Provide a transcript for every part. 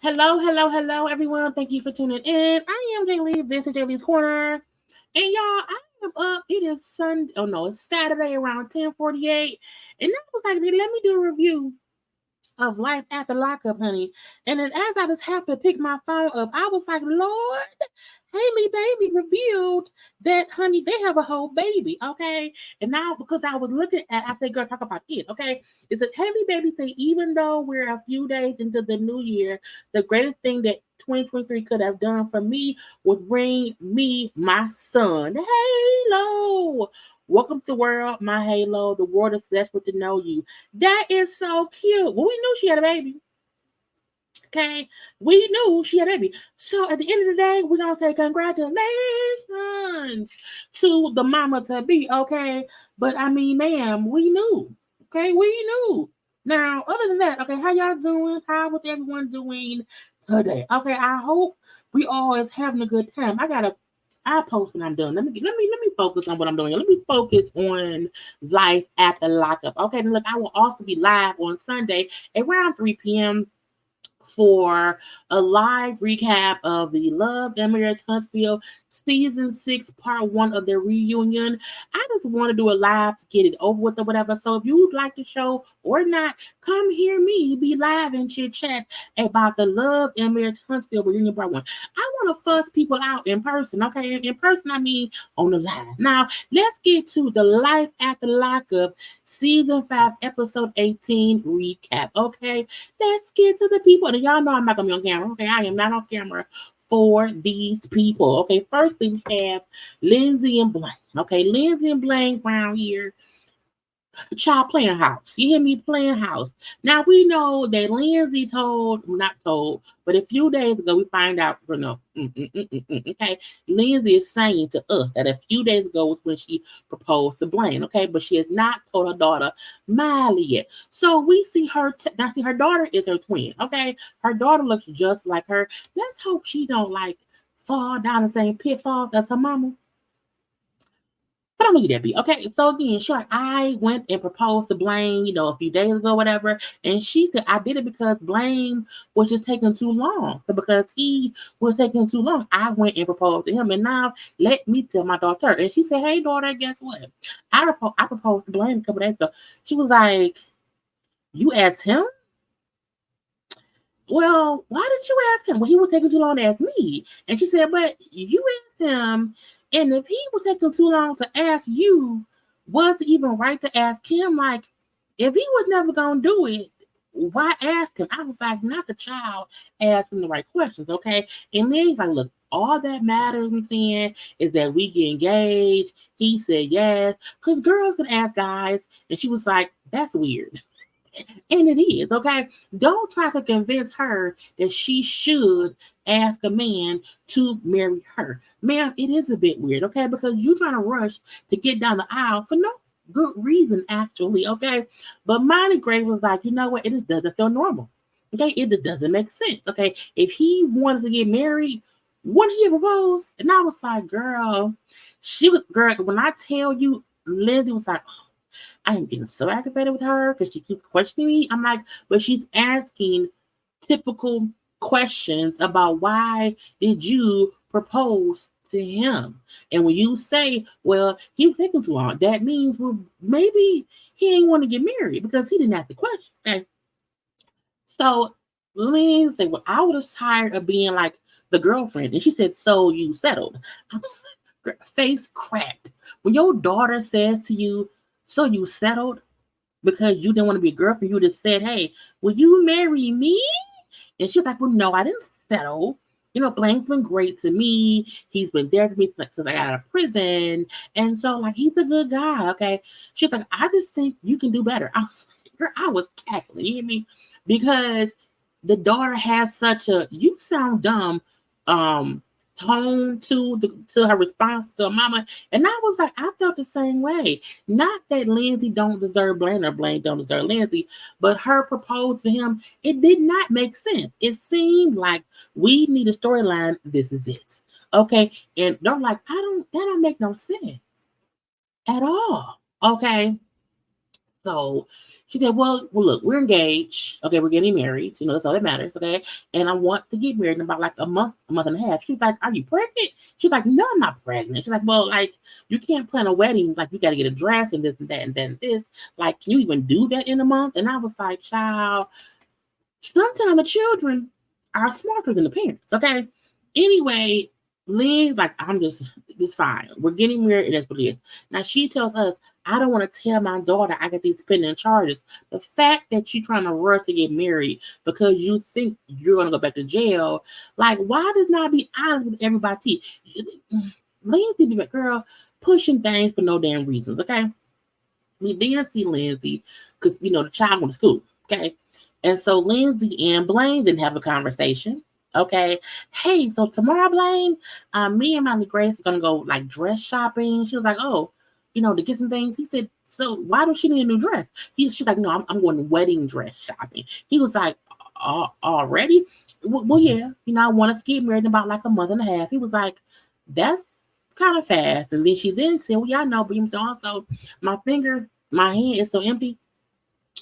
Hello, everyone. Thank you for tuning in. I am Jaylee. This is Jaylee's Corner. And y'all, I am up. It is Sunday. Oh, no, it's Saturday around 10:48. And I was like, let me do a review of life after lockup, honey. And then as I just happened to pick my phone up, I was like, Lord, Haley Baby revealed that, honey, they have a whole baby, okay? And now, because I was looking at, I said, girl, talk about it, okay? Is that Haley Baby say, even though we're a few days into the new year, the greatest thing that 2023 could have done for me would bring me my son. Halo. Welcome to the world, my Halo. The world is desperate to know you. That is so cute. Well, we knew she had a baby. Okay, we knew she had a baby. So at the end of the day, we're gonna say congratulations to the mama to be. Okay, but I mean, ma'am, we knew. Okay, we knew. Now, other than that, okay, how y'all doing? How was everyone doing today? Okay, I hope we all is having a good time. I'll post when I'm done. Let me focus on what I'm doing. Let me focus on life at the lockup. Okay, and look, I will also be live on Sunday around 3 p.m. for a live recap of the Love and Marriage Huntsville season 6, part 1 of their reunion. I just want to do a live to get it over with or whatever. So if you would like the show or not, come hear me be live and chit chat about the Love and Marriage Huntsville reunion part 1. I want to fuss people out in person. Okay, in person I mean on the live. Now let's get to the Life After Lockup season 5 episode 18 recap. Okay, let's get to the people. And y'all know I'm not gonna be on camera. Okay, I am not on camera for these people. Okay, first thing we have Lindsay and Blaine. Okay, Lindsay and Blaine around here. Child playing house. You hear me playing house. Now we know that Lindsay told, not told, but a few days ago we find out, okay, Lindsay is saying to us that a few days ago was when she proposed to Blaine, okay, but she has not told her daughter Miley yet. So we see her, now see her daughter is her twin, okay, her daughter looks just like her. Let's hope she don't like fall down the same pitfall as her mama. But I'm gonna leave that be. Okay, so again, sure, I went and proposed to Blaine, a few days ago, whatever. And she said I did it because Blaine was just taking too long. So because he was taking too long, I went and proposed to him. And now let me tell my daughter. And she said, hey daughter, guess what? I proposed to Blaine a couple days ago. She was like, you asked him? Well, why did you ask him? Well, he was taking too long to ask me. And she said, but you asked him. And if he was taking too long to ask you, was it even right to ask him? Like, if he was never going to do it, why ask him? I was like, not the child asking the right questions, okay? And then he's like, look, all that matters, I'm saying, is that we get engaged. He said yes. Because girls can ask guys. And she was like, that's weird. And it is, okay? Don't try to convince her that she should ask a man to marry her. Ma'am, it is a bit weird, okay? Because you're trying to rush to get down the aisle for no good reason, actually, okay? But Monty Gray was like, you know what? It just doesn't feel normal, okay? It just doesn't make sense, okay? If he wanted to get married, wouldn't he propose? And I was like, girl, when I tell you, Lindsay was like, I am getting so aggravated with her because she keeps questioning me. I'm like, but she's asking typical questions about why did you propose to him? And when you say, well, he was taking too long, that means, well, maybe he ain't want to get married because he didn't ask the question. Okay. So Lynn said, well, I was tired of being like the girlfriend. And she said, so you settled. I was like, face cracked. When your daughter says to you, so you settled because you didn't want to be a girlfriend. You just said, hey, will you marry me? And she was like, well, no, I didn't settle. Blaine's been great to me. He's been there for me since I got out of prison. And so, like, he's a good guy, okay? She's like, I just think you can do better. I was cackling, you hear me? Because the daughter has such a, you sound dumb, tone to her response to her mama. And I was like, I felt the same way. Not that Lindsay don't deserve Blaine or Blaine don't deserve Lindsay, but her proposal to him, it did not make sense. It seemed like we need a storyline. This is it. Okay. And they're like, that don't make no sense at all. Okay. So she said, well, look, we're engaged. Okay, we're getting married. That's all that matters. Okay. And I want to get married in about like a month and a half. She's like, are you pregnant? She's like, no, I'm not pregnant. She's like, well, like, you can't plan a wedding. Like, you got to get a dress and this and that and then this. Like, can you even do that in a month? And I was like, child, sometimes the children are smarter than the parents. Okay. Anyway, Lynn's like, I'm just, it's fine. We're getting married, and that's what it is. Now she tells us, I don't want to tell my daughter I got these pending charges. The fact that you're trying to rush to get married because you think you're gonna go back to jail, like, why does not be honest with everybody? Lindsay, girl, pushing things for no damn reasons. Okay, we then see Lindsay because the child went to school. Okay, and so Lindsay and Blaine didn't have a conversation. Okay. Hey, so tomorrow, Blaine, me and my Grace are gonna go like dress shopping. She was like, oh, to get some things. He said, so why does she need a new dress? She's like, no, I'm going wedding dress shopping. He was like, already? Well, yeah. I want to get married in about like a month and a half. He was like, that's kind of fast. And then she then said, well, yeah, I know, but also my hand is so empty.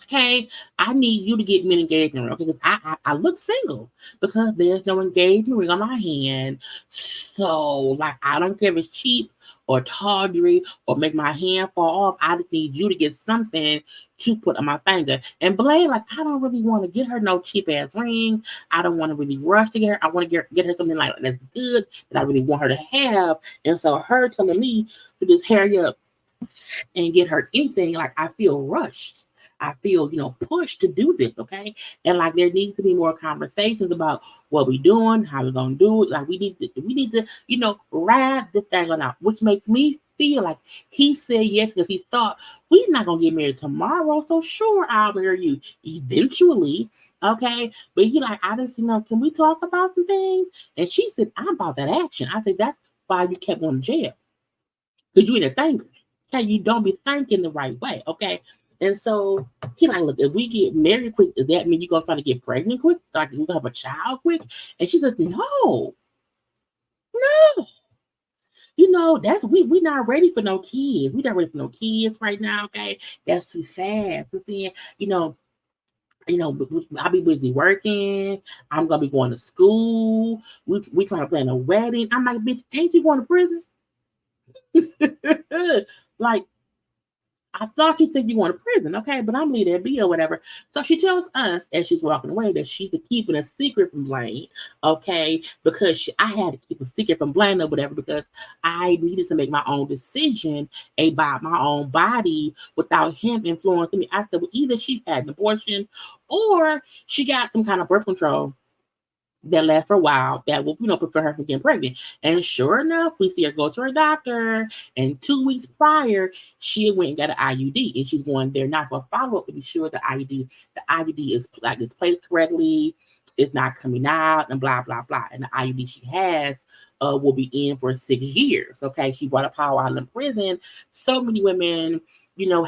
Okay, I need you to get me an engagement ring, okay? Because I look single because there's no engagement ring on my hand. So, like, I don't care if it's cheap or tawdry or make my hand fall off. I just need you to get something to put on my finger. And Blaine, like, I don't really want to get her no cheap ass ring. I don't want to really rush to get her. I want to get her something like that's good that I really want her to have. And so her telling me to just hurry up and get her anything, like, I feel rushed. I feel, pushed to do this, okay? And like there needs to be more conversations about what we doing, how we gonna do it. Like we need to, ride this thing on out, which makes me feel like he said yes because he thought we're not gonna get married tomorrow. So sure, I'll marry you eventually. Okay. But he like, I just, can we talk about some things? And she said, I'm about that action. I said, that's why you kept going to jail. Because you ain't a thinker. Okay, you don't be thinking the right way. Okay. And so he like, look, if we get married quick, does that mean you're gonna try to get pregnant quick? Like you gonna have a child quick? And she says, no, no. That's we not ready for no kids. We not ready for no kids right now. Okay, that's too fast. You see, I'll be busy working. I'm gonna be going to school. We trying to plan a wedding. I'm like, bitch, ain't you going to prison? Like, I thought you think you want to prison, okay? But I'm leaving that be or whatever. So she tells us as she's walking away that she's keeping a secret from Blaine, okay? Because I had to keep a secret from Blaine or whatever because I needed to make my own decision about my own body without him influencing me. I said, well, either she had an abortion or she got some kind of birth control that lasts for a while that will, prefer her from getting pregnant. And sure enough, we see her go to her doctor, and 2 weeks prior, she went and got an IUD, and she's going there not for a follow-up to be sure the IUD is like it's placed correctly, it's not coming out, and blah blah blah. And the IUD she has will be in for 6 years. Okay, she brought a power out in prison. So many women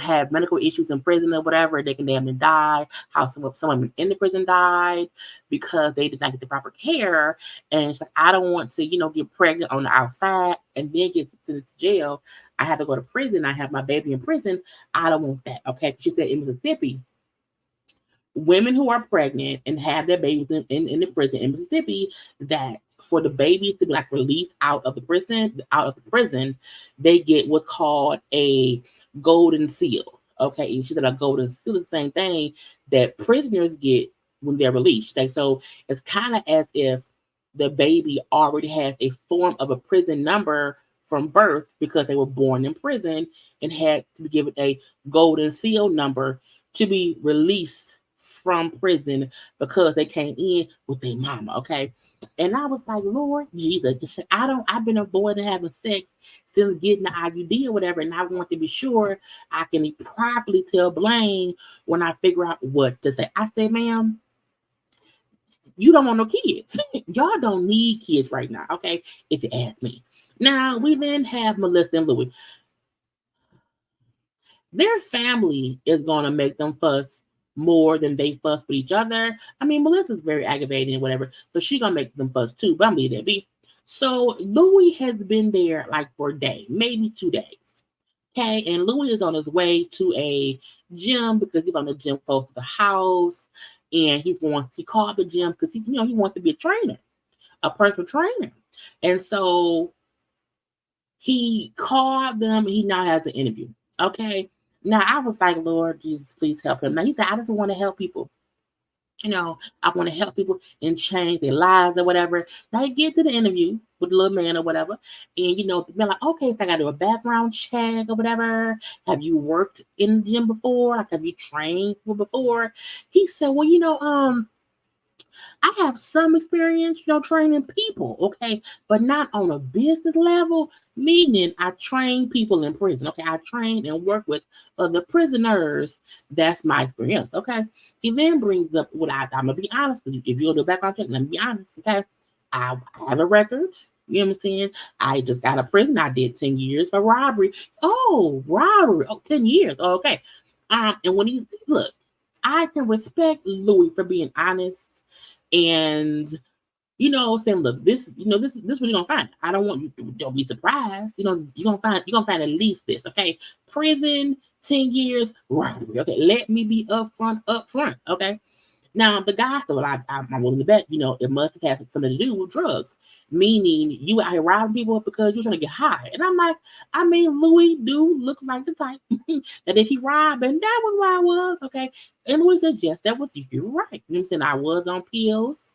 have medical issues in prison or whatever, they can damn die. How some women in the prison died because they did not get the proper care. And it's like, I don't want to, get pregnant on the outside and then get sent to jail. I have to go to prison. I have my baby in prison. I don't want that. Okay. She said in Mississippi, women who are pregnant and have their babies in the prison in Mississippi, that for the babies to be like released out of the prison, they get what's called a golden seal. Okay. And she said a golden seal is the same thing that prisoners get when they're released. Like, so it's kind of as if the baby already has a form of a prison number from birth because they were born in prison and had to be given a golden seal number to be released from prison because they came in with their mama. Okay. And I was like, Lord Jesus, I've been avoiding having sex since getting the IUD or whatever. And I want to be sure I can properly tell Blaine when I figure out what to say. I said, ma'am, you don't want no kids. Y'all don't need kids right now. Okay. If you ask me. Now we then have Melissa and Louis. Their family is going to make them fuss more than they fuss with each other. I mean, Melissa's very aggravating and whatever, so she's going to make them fuss too, but I'm leaving that be. So Louis has been there like for a day, maybe 2 days. Okay, and Louis is on his way to a gym because he's on the gym close to the house, and he called the gym because he wants to be a trainer, a personal trainer, and so he called them. And he now has an interview. Okay, now I was like, Lord Jesus, please help him. Now he said, I just want to help people. I want to help people and change their lives or whatever. Now you get to the interview with the little man or whatever, and they're like, okay, so I gotta do a background check or whatever. Have you worked in the gym before? Like, have you trained before? He said, well, I have some experience, training people, okay, but not on a business level, meaning I train people in prison, okay? I train and work with other prisoners. That's my experience, okay? He then brings up what I'm going to be honest with you. If you'll do a background check, let me be honest, okay? I have a record. You know what I'm saying? I just got out of prison. I did 10 years for robbery. Oh, robbery. Oh, 10 years. Oh, okay. And when look, I can respect Louis for being honest and saying, look, this is what you're gonna find. I don't want you to, don't be surprised. You're gonna find at least this, okay? Prison, 10 years, robbery. Okay, let me be upfront, okay? Now the guy said, well, I'm willing to bet, it must have had something to do with drugs. Meaning you out here robbing people because you're trying to get high. And I'm like, Louis do look like the type that if he robbed, and that was why I was, okay? And Louis says, yes, that was, you're right. You know what I'm saying? I was on pills.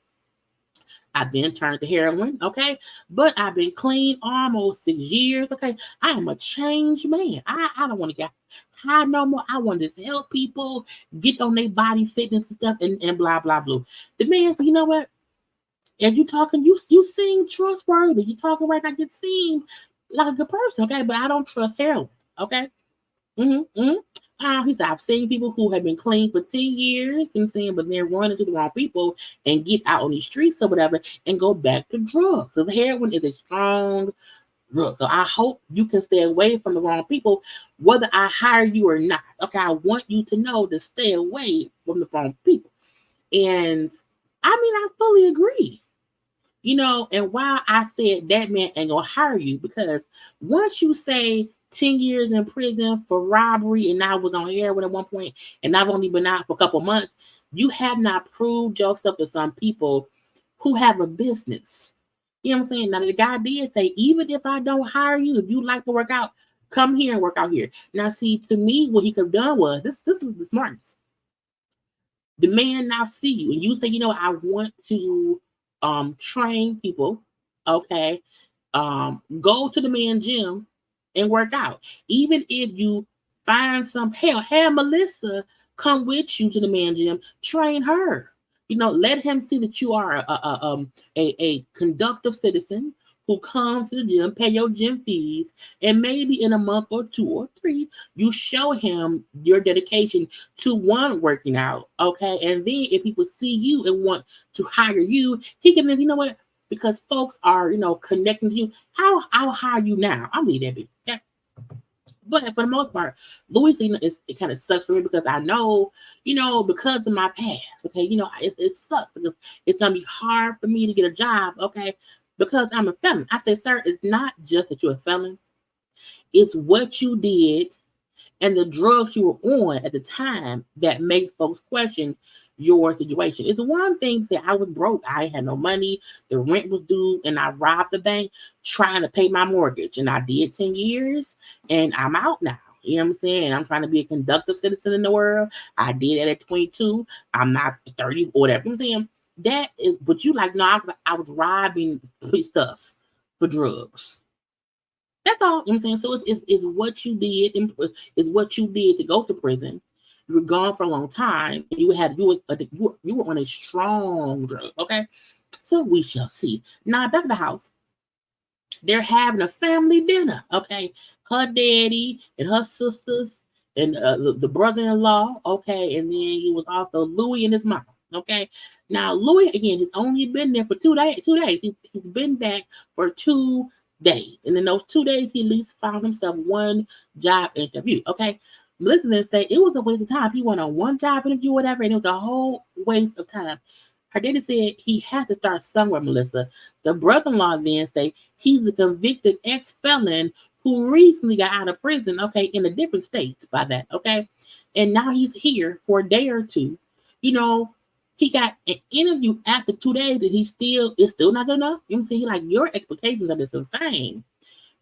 I then turned to heroin, okay? But I've been clean almost 6 years, okay? I am a changed man. I don't want to get high no more. I want to just help people get on their body fitness and stuff and blah, blah, blah. The man said, you know what? As you talking, you seem trustworthy. You talking right now, you seem like a good person, okay? But I don't trust heroin, okay? He said, I've seen people who have been clean for 10 years, you know what I'm saying, but then run into the wrong people and get out on the streets or whatever and go back to drugs. So the heroin is a strong drug. So I hope you can stay away from the wrong people, whether I hire you or not. Okay, I want you to know to stay away from the wrong people. And I fully agree. And why I said that man ain't gonna hire you, because once you say 10 years in prison for robbery and I was on heroin at one point and I've only been out for a couple months, you have not proved yourself to some people who have a business. You know what I'm saying? Now the guy did say, even if I don't hire you, if you like to work out, come here and work out here. Now see, to me, what he could have done was this is the smartest. The man now see you and you say, I want to train people, okay? Go to the man gym and work out. Even if you find some help, have Melissa come with you to the man gym, train her. Let him see that you are a conductive citizen who comes to the gym, pay your gym fees, and maybe in a month or 2 or 3, you show him your dedication to one, working out, okay? And then if he would see you and want to hire you, he can, you know what? Because folks are, connecting to you. I'll hire you now. I'll leave that be. Okay. But for the most part, Louisiana it kind of sucks for me because I know, because of my past, okay, it sucks because it's gonna be hard for me to get a job, okay, because I'm a felon. I say, sir, it's not just that you're a felon, it's what you did and the drugs you were on at the time that makes folks question your situation. It's one thing to say I was broke, I had no money, the rent was due, and I robbed the bank trying to pay my mortgage. And I did 10 years and I'm out now. You know what I'm saying? I'm trying to be a conductive citizen in the world. I did it at 22. I'm not 30 or whatever. You know what I'm saying? That is, but you like, no, I was robbing stuff for drugs. That's all. You know what I'm saying? So it's what you did, it's what you did to go to prison. You were gone for a long time, and you were on a strong drug. Okay, so we shall see. Now back at the house, they're having a family dinner. Okay, her daddy and her sisters and the brother-in-law. Okay, and then he was also Louis and his mom. Okay, now Louis again, he's only been there for 2 days. 2 days. He's been back for 2 days, and in those 2 days, he at least found himself one job interview. Okay, listen and say it was a waste of time. He went on one job interview, whatever, and it was a whole waste of time. Her daddy said he had to start somewhere, Melissa. The brother-in-law then say he's a convicted ex-felon who recently got out of prison, okay, in a different state by that, okay? And now he's here for a day or two. You know, he got an interview after 2 days that it's still not good enough. You know what I'm saying? He like, your expectations are just insane.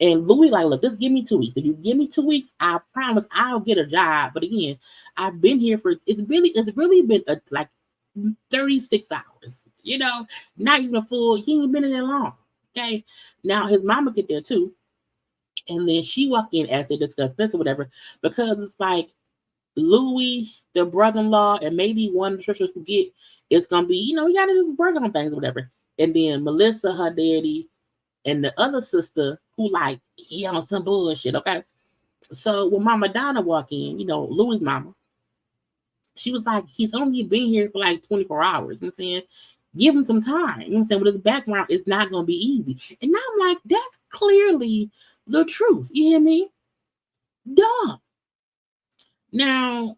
And Louis like, look, just give me 2 weeks. If you give me 2 weeks, I promise I'll get a job. But again, I've been here for it's really been like 36 hours. You know, not even a full. He ain't been in there long. Okay. Now his mama get there too, and then she walked in as they discussed this or whatever, because it's like Louis, the brother-in-law, and maybe one of the sisters who get it's gonna be, we gotta just work on things or whatever. And then Melissa, her daddy, and the other sister who like he on some bullshit. Okay. So when Mama Donna walked in, Louis' mama, she was like, he's only been here for like 24 hours. You know what I'm saying? Give him some time. You know what I'm saying? With his background, it's not gonna be easy. And now I'm like, that's clearly the truth. You hear me? Duh. Now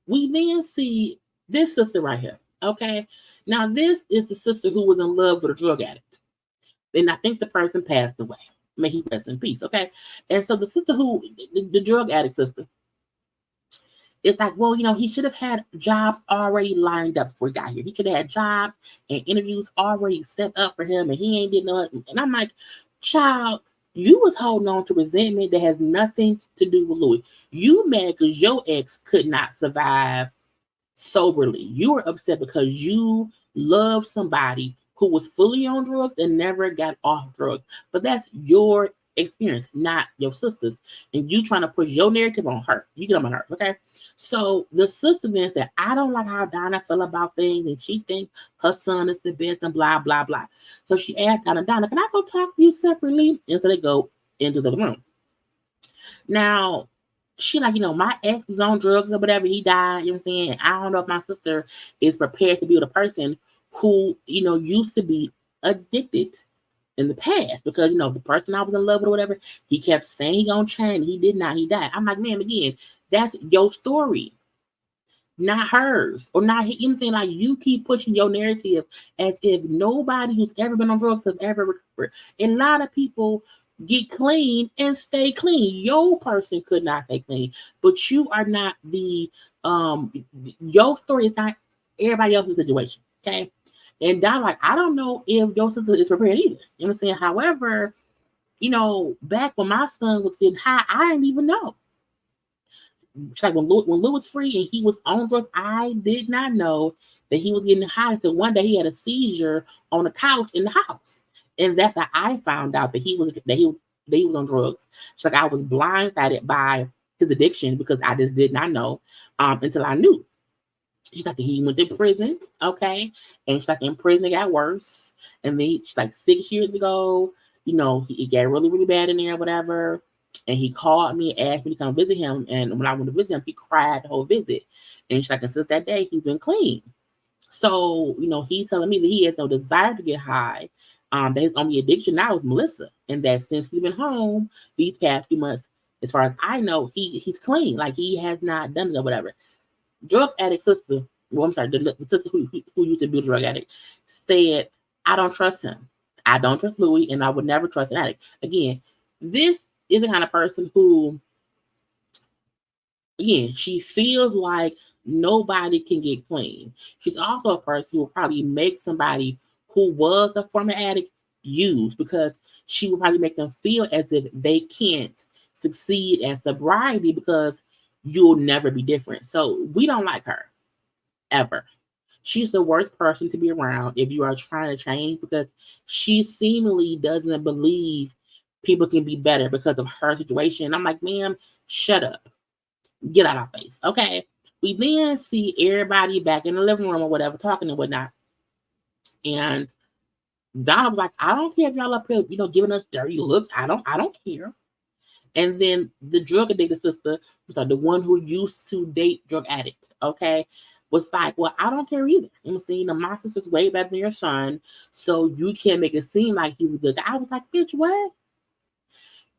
we then see this sister right here. Okay. Now this is the sister who was in love with a drug addict. And I think the person passed away. May he rest in peace. Okay. And so the sister the drug addict sister, it's like, well, he should have had jobs already lined up before he got here. He should have had jobs and interviews already set up for him, and he ain't did nothing. And I'm like, child, you was holding on to resentment that has nothing to do with Louis. You mad because your ex could not survive soberly. You were upset because you loved somebody who was fully on drugs and never got off drugs. But that's your experience, not your sister's. And you trying to push your narrative on her. You get on my nerves, okay? So the sister then said, I don't like how Donna feel about things, and she thinks her son is the best and blah, blah, blah. So she asked Donna, can I go talk to you separately? And so they go into the room. Now, she like, my ex was on drugs or whatever. He died, you know what I'm saying? I don't know if my sister is prepared to be with a person who, used to be addicted in the past, because, the person I was in love with or whatever, he kept saying he gonna change. He did not. He died. I'm like, man, again, that's your story, not hers, or not. You know what I'm saying? Like, you keep pushing your narrative as if nobody who's ever been on drugs has ever recovered. And a lot of people get clean and stay clean. Your person could not stay clean, but you are not your story is not everybody else's situation. Okay. And Don, like, I don't know if your sister is prepared either. You know what I'm saying? However, back when my son was getting high, I didn't even know. It's like when Lou was free and he was on drugs, I did not know that he was getting high until one day he had a seizure on the couch in the house. And that's how I found out that he was on drugs. It's like I was blindsided by his addiction because I just did not know until I knew. She's like, he went to prison, okay? And she's like, in prison it got worse. And then she's like, 6 years ago, it got really, really bad in there or whatever. And he called me and asked me to come visit him. And when I went to visit him, he cried the whole visit. And she's like, and since that day, he's been clean. So, he's telling me that he has no desire to get high. That his only addiction now is Melissa. And that since he's been home these past few months, as far as I know, he's clean. Like, he has not done it or whatever. Drug addict sister, the sister who used to be a drug addict, said, I don't trust him. I don't trust Louis, and I would never trust an addict. Again, this is the kind of person who, again, she feels like nobody can get clean. She's also a person who will probably make somebody who was a former addict use, because she will probably make them feel as if they can't succeed at sobriety because you'll never be different. So we don't like her, ever. She's the worst person to be around if you are trying to change, because she seemingly doesn't believe people can be better because of her situation. I'm like, ma'am, shut up. Get out of our face. Okay. We then see everybody back in the living room or whatever, talking and whatnot. And Donna was like, I don't care if y'all up here, giving us dirty looks. I don't care. And then the drug addicted sister, the one who used to date drug addict, okay, was like, well, I don't care either. I'm saying, my sister's way better than your son, so you can't make it seem like he's a good guy. I was like, bitch, what?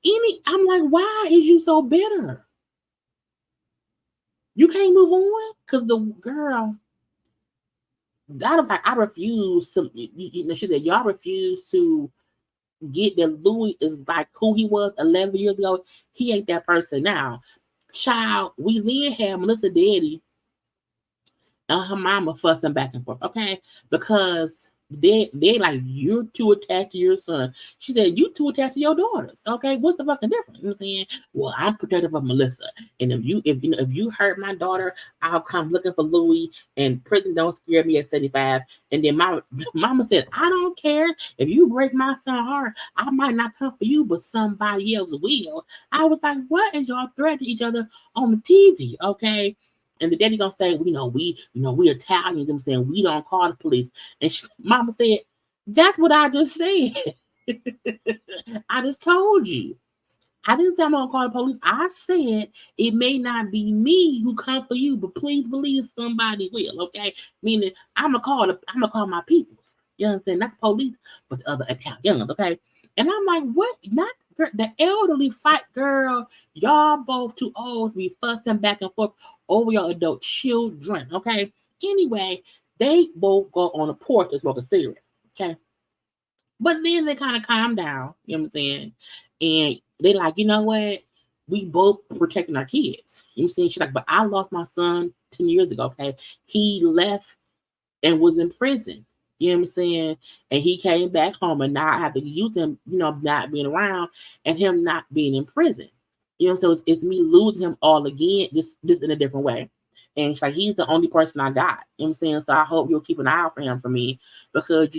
I'm like, why is you so bitter? You can't move on? Because the girl, I was like, I refuse to, she said, y'all refuse to get that Louis is like who he was 11 years ago. He ain't that person now. Child, we then had Melissa Daddy and her mama fussing back and forth, okay? Because they like, you're too attached to your son. She said, you too attached to your daughters. Okay, what's the fucking difference? You know what I'm saying? Well, I'm protective of Melissa. And if you hurt my daughter, I'll come looking for Louis, and prison don't scare me at 75. And then my mama said, I don't care if you break my son's heart, I might not come for you, but somebody else will. I was like, what is y'all threatening each other on the TV? Okay. And the daddy gonna say, we Italians. I'm saying we don't call the police. And mama said, that's what I just said. I just told you. I didn't say I'm gonna call the police. I said it may not be me who come for you, but please believe somebody will. Okay, meaning I'm gonna call my peoples. You know what I'm saying? Not the police, but the other Italians. Okay, and I'm like, what? Not the elderly fight, girl. Y'all both too old to be fussing back and forth over your adult children. Okay. Anyway, they both go on the porch to smoke a cigarette. Okay. But then they kind of calm down, you know what I'm saying? And they like, you know what? We both protecting our kids. You know what I'm saying? She's like, but I lost my son 10 years ago, okay? He left and was in prison. You know what I'm saying? And he came back home, and now I have to use him, not being around and him not being in prison. You know, so it's me losing him all again, just in a different way. And it's like, he's the only person I got. You know what I'm saying? So I hope you'll keep an eye out for him for me, because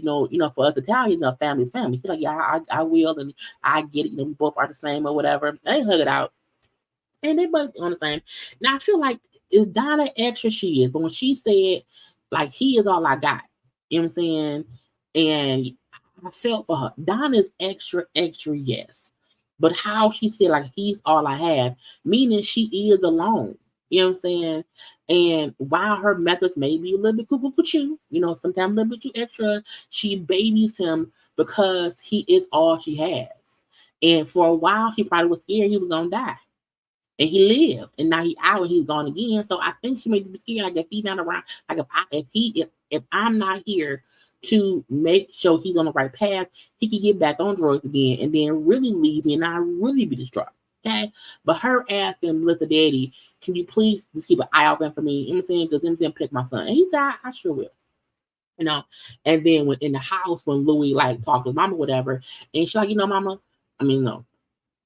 for us Italians, family is family. He's like, yeah, I will, and I get it. We both are the same or whatever. They hug it out, and they both on the same. Now I feel like, is Donna extra? She is, but when she said, like, he is all I got, you know what I'm saying? And I felt for her. Donna's extra, extra, yes. But how she said, like, he's all I have, meaning she is alone. You know what I'm saying? And while her methods may be a little bit cuckoo, sometimes a little bit too extra, she babies him because he is all she has. And for a while, she probably was scared he was going to die. And he lived, and now he's out and he's gone again. So I think she may be scared, like, if he's not around, like, if I'm not here to make sure he's on the right path, he can get back on drugs again and then really leave me, and I really be distraught. Okay, but her asking Melissa Daddy, can you please just keep an eye open for me? You know what I'm saying? Because I'm saying, pick my son, and he said, I sure will. And then when in the house, when Louis like talked to mama, whatever, and she's like, mama, no.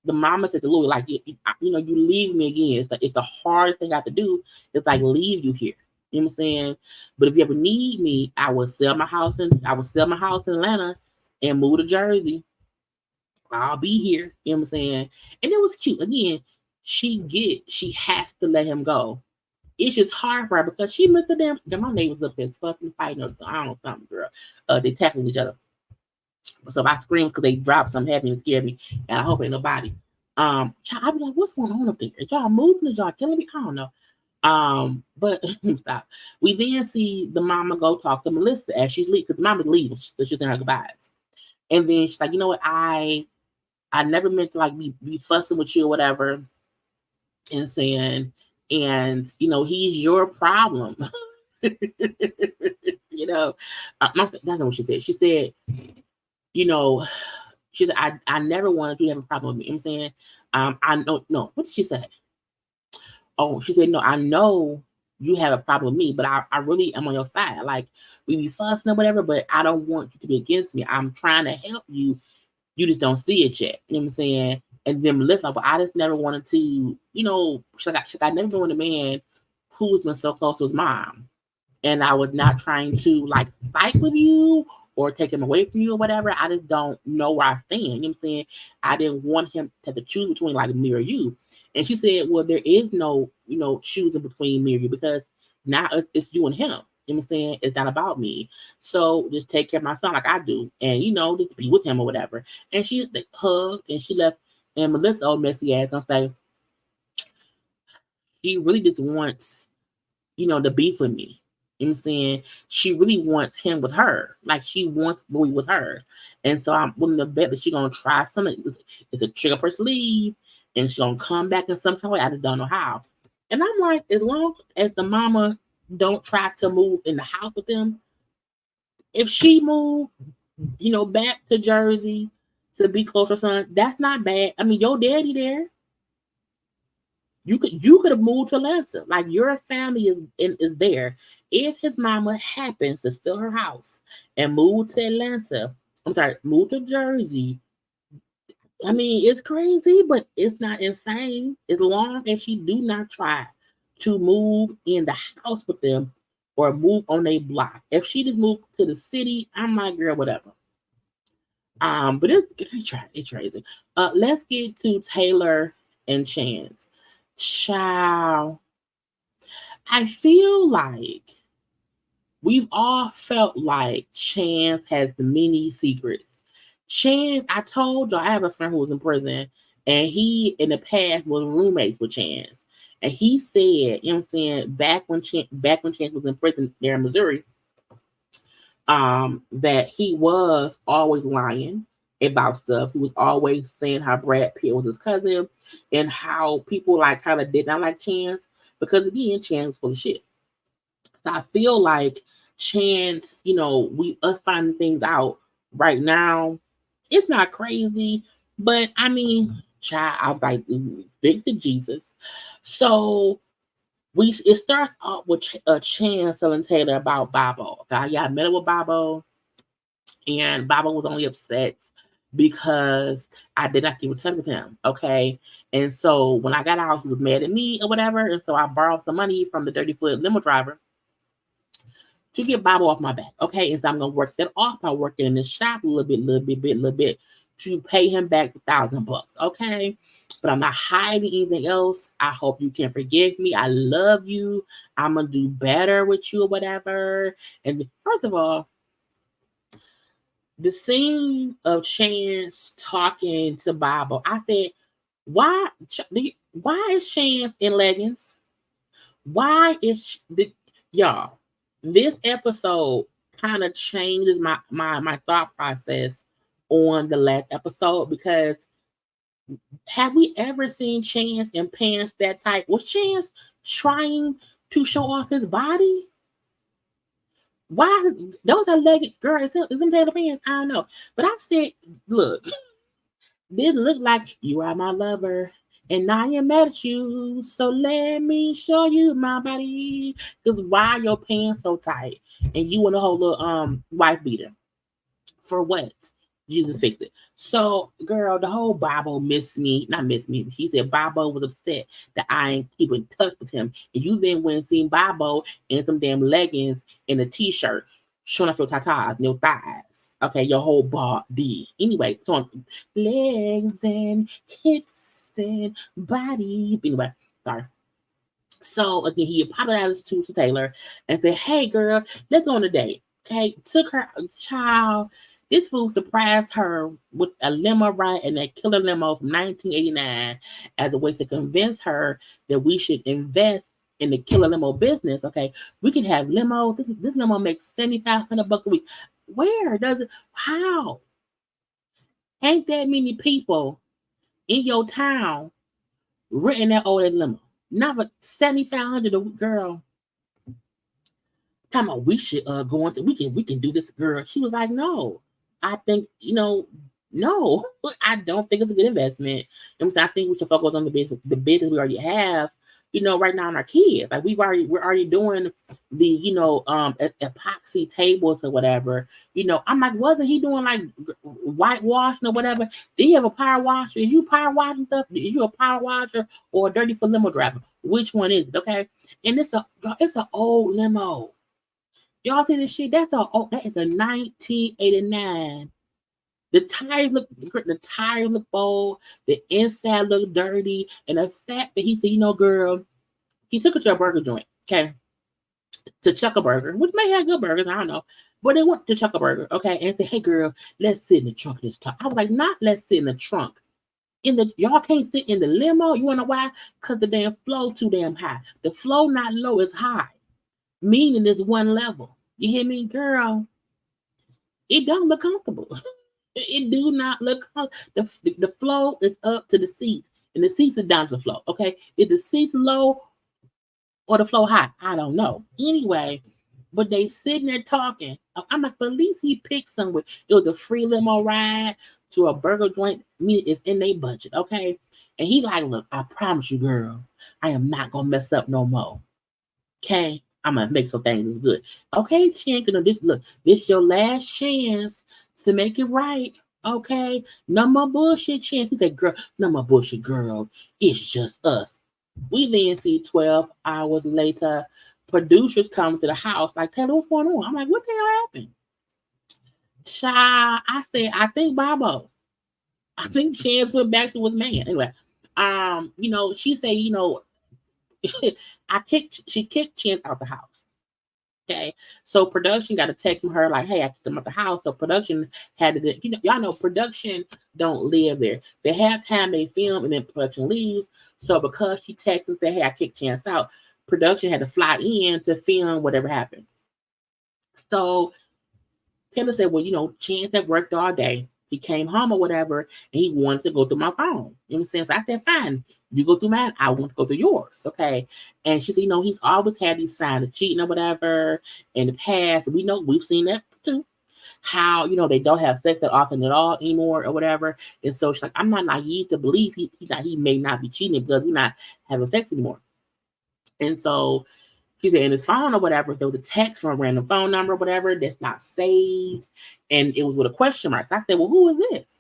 The mama said to Louis, like, you leave me again. It's the hardest thing I have to do. It's like, leave you here. You know what I'm saying? But if you ever need me, I will sell my house in Atlanta and move to Jersey. I'll be here. You know what I'm saying? And it was cute. Again, she has to let him go. It's just hard for her because she missed the damn. My neighbors up there fussing, fighting, or I don't know, something, girl. They tackling each other. So if I scream because they dropped something heavy and scared me, and I hope ain't nobody. I'd be like, what's going on up there? Is y'all moving? Is y'all killing me? I don't know. But stop. We then see the mama go talk to Melissa as she's leaving, because the mama's leaving, so she's saying her goodbyes. And then she's like, you know what? I never meant to like be fussing with you or whatever, and saying, and he's your problem. That's not what she said. She said, she said, I never wanted you to have a problem with me. You know what I'm saying? I know, no, what did she say? Oh, she said, no, I know you have a problem with me, but I really am on your side. Like, we be fussing or whatever, but I don't want you to be against me. I'm trying to help you. You just don't see it yet. You know what I'm saying? And then Melissa, but I just never wanted to, I never been with a man who's been so close to his mom. And I was not trying to like fight with you or take him away from you or whatever. I just don't know where I stand. You know what I'm saying? I didn't want him to have to choose between like me or you. And she said, well, there is no, choosing between me or you, because now it's you and him. You know what I'm saying? It's not about me. So just take care of my son like I do. And, just be with him or whatever. And she hugged and she left. And Melissa, old messy ass, gonna say, she really just wants, to be for me. You know what I'm saying? She really wants him with her. Like, she wants Louis with her. And so I'm willing to bet that she's going to try something. It's a trick up her sleeve. And she's going to come back in some kind of way. I just don't know how. And I'm like, as long as the mama don't try to move in the house with them, if she moved, back to Jersey, to be closer, son. That's not bad. I mean, your daddy there. You could have moved to Atlanta. Like your family is there. If his mama happens to sell her house and move to Atlanta, I'm sorry, move to Jersey. I mean, it's crazy, but it's not insane. As long as she do not try to move in the house with them or move on a block. If she just moved to the city, I'm like, girl, whatever. But it's crazy. Let's get to Taylor and Chance. Child, I feel like we've all felt like Chance has many secrets. Chance, I told y'all, I have a friend who was in prison, and he in the past was roommates with Chance. And he said, you know what I'm saying, back when Chance was in prison there in Missouri, that he was always lying about stuff. He was always saying how Brad Pitt was his cousin and how people like kind of did not like Chance because again, Chance was full of shit. So I feel like Chance, us finding things out right now, it's not crazy, but I mean, child, I was like, fix it, Jesus. So it starts off with Chance telling Taylor about Bobo. I met up with Bobo, and Bobo was only upset because I did not keep in touch with him. Okay. And so when I got out, he was mad at me or whatever. And so I borrowed some money from the Dirty Foot limo driver to get Bobo off my back. Okay. And so I'm going to work that off by working in the shop a little bit to pay him back $1,000. Okay. But I'm not hiding anything else. I hope you can forgive me. I love you. I'm going to do better with you or whatever. And first of all, the scene of Chance talking to Bobo, I said, why is Chance in leggings? Why is y'all? This episode kind of changes my thought process on the last episode because have we ever seen Chance in pants that tight? Was Chance trying to show off his body? Why those are legged girl? Is them tailor pants? I don't know. But I said, look, this look like you are my lover, and I am mad at you. So let me show you my body. Because why are your pants so tight? And you want a whole little wife beater. For what? Jesus fixed it. So, girl, the whole Bible not miss me. He said Bobo was upset that I ain't keep in touch with him. And you then went and seen Bobo in some damn leggings and a t-shirt, showing off your tatas and your thighs. Okay, your whole body. Anyway, so on legs and hips and body. Anyway, sorry. So again, he apologized to Taylor and said, "Hey, girl, let's go on a date." Okay, took her child. This fool surprised her with a limo ride in that killer limo from 1989 as a way to convince her that we should invest in the killer limo business. Okay, we can have limo. This limo makes $7,500 a week. Where does it? How? Ain't that many people in your town renting that old limo? Not for $7,500 a week, girl. Talking about we should go into we can do this, girl. She was like, no. I think, no, I don't think it's a good investment. I think we should focus on the business we already have, right now in our kids. Like we're already doing the, epoxy tables or whatever. I'm like, wasn't he doing like whitewashing or whatever? Did he have a power washer? Is you power washing stuff? Is you a power washer or a dirty for limo driver? Which one is it? Okay. And it's an old limo. Y'all see this shit? That is a 1989. The tires look old. The inside look dirty. And the fact that he said, girl, he took her to a burger joint, okay, to Chuck a Burger, which may have good burgers, I don't know. But they went to Chuck a Burger, okay, and said, hey, girl, let's sit in the trunk of this car. I was like, not let's sit in the trunk. Y'all can't sit in the limo. You wanna know why? Because the damn flow too damn high. The flow not low, it's high. Meaning it's one level. You hear me, girl? It don't look comfortable. It do not look comfortable. The flow is up to the seats, and the seats are down to the flow. Okay, is the seats low or the flow high? I don't know. Anyway, But they sitting there talking. I'm like, but at least he picked somewhere. It was a free limo ride to a burger joint. Meaning it's in their budget, okay? And he like, look, I promise you, girl, I am not gonna mess up no more. Okay? I'm gonna make sure things is good. Okay, Chan, this your last chance to make it right. Okay, no more bullshit, Chance. He said, girl, no more bullshit, girl. It's just us. We then see 12 hours later, producers come to the house, like, Taylor, what's going on? I'm like, what the hell happened? Child, I said, I think Bobo. I think Chance went back to his man. Anyway, she said, she kicked Chance out the house. Okay, so production got a text from her like, "Hey, I kicked them out the house." So production had to, y'all know production don't live there. They have time they film and then production leaves. So because she texted and said, "Hey, I kicked Chance out," production had to fly in to film whatever happened. So Taylor said, "Well, Chance had worked all day. He came home or whatever, and he wanted to go through my phone." You know what I'm saying? So I said, "Fine, you go through mine. I want to go through yours." Okay. And she said, he's always had these signs of cheating or whatever in the past. We've seen that too. How, they don't have sex that often at all anymore or whatever. And so she's like, I'm not naive to believe he may not be cheating because we're not having sex anymore. And so she said in his phone or whatever, there was a text from a random phone number or whatever that's not saved. And it was with a question mark. So I said, well, who is this?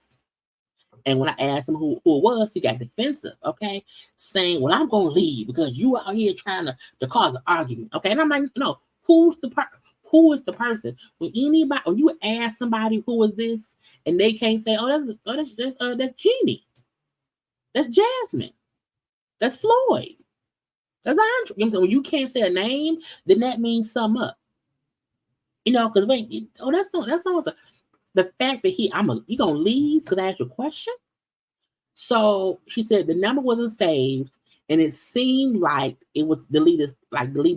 And when I asked him who it was, he got defensive, okay? Saying, well, I'm going to leave because you out here trying to cause an argument, okay? And I'm like, no, who is the person? When you ask somebody who is this, and they can't say, that's Jeannie. That's Jasmine. That's Floyd. That's Andre. You know, when you can't say a name, then that means sum up. Because that's almost the fact that you gonna leave because I asked you a question. So she said the number wasn't saved, and it seemed like it was deleted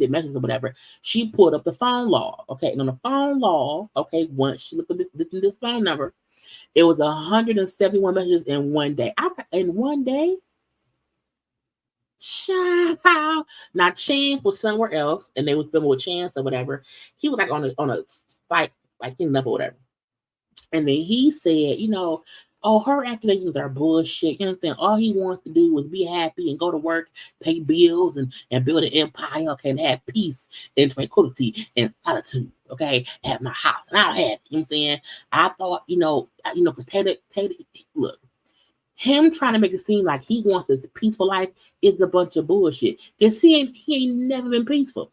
messages or whatever. She pulled up the phone log, okay, and on the phone log, okay, once she looked at this phone number, it was 171 messages in one day. In one day. Child. Now Chance was somewhere else, and they was filming with Chance or whatever. He was like on a site, like in up or whatever. And then he said, oh, her accusations are bullshit. You know what I'm saying? All he wants to do is be happy and go to work, pay bills, and build an empire, okay, and have peace and tranquility and solitude, okay, at my house. And I don't have it. You know what I'm saying? I thought, because Taylor, look, him trying to make it seem like he wants this peaceful life is a bunch of bullshit. Because he ain't never been peaceful.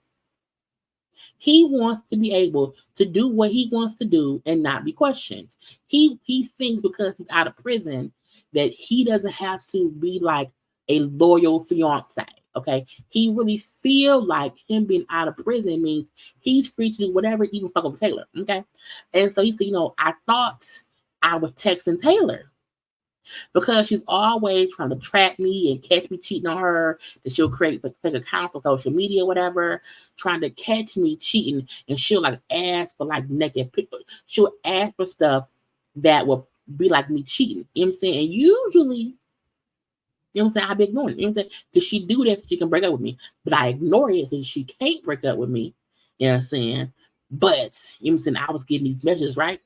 He wants to be able to do what he wants to do and not be questioned. He thinks because he's out of prison that he doesn't have to be like a loyal fiance. Okay. He really feel like him being out of prison means he's free to do whatever, even fuck with Taylor. Okay. And so he said, I thought I was texting Taylor, because she's always trying to trap me and catch me cheating on her. That she'll create fake accounts on social media, whatever, trying to catch me cheating, and she'll like ask for like naked pictures. She'll ask for stuff that will be like me cheating. You know what I'm saying? And usually, you know what I'm saying, I be ignoring it. You know what I'm saying? Because she do that so she can break up with me. But I ignore it so she can't break up with me. You know what I'm saying? But, you know what I'm saying, I was getting these messages, right?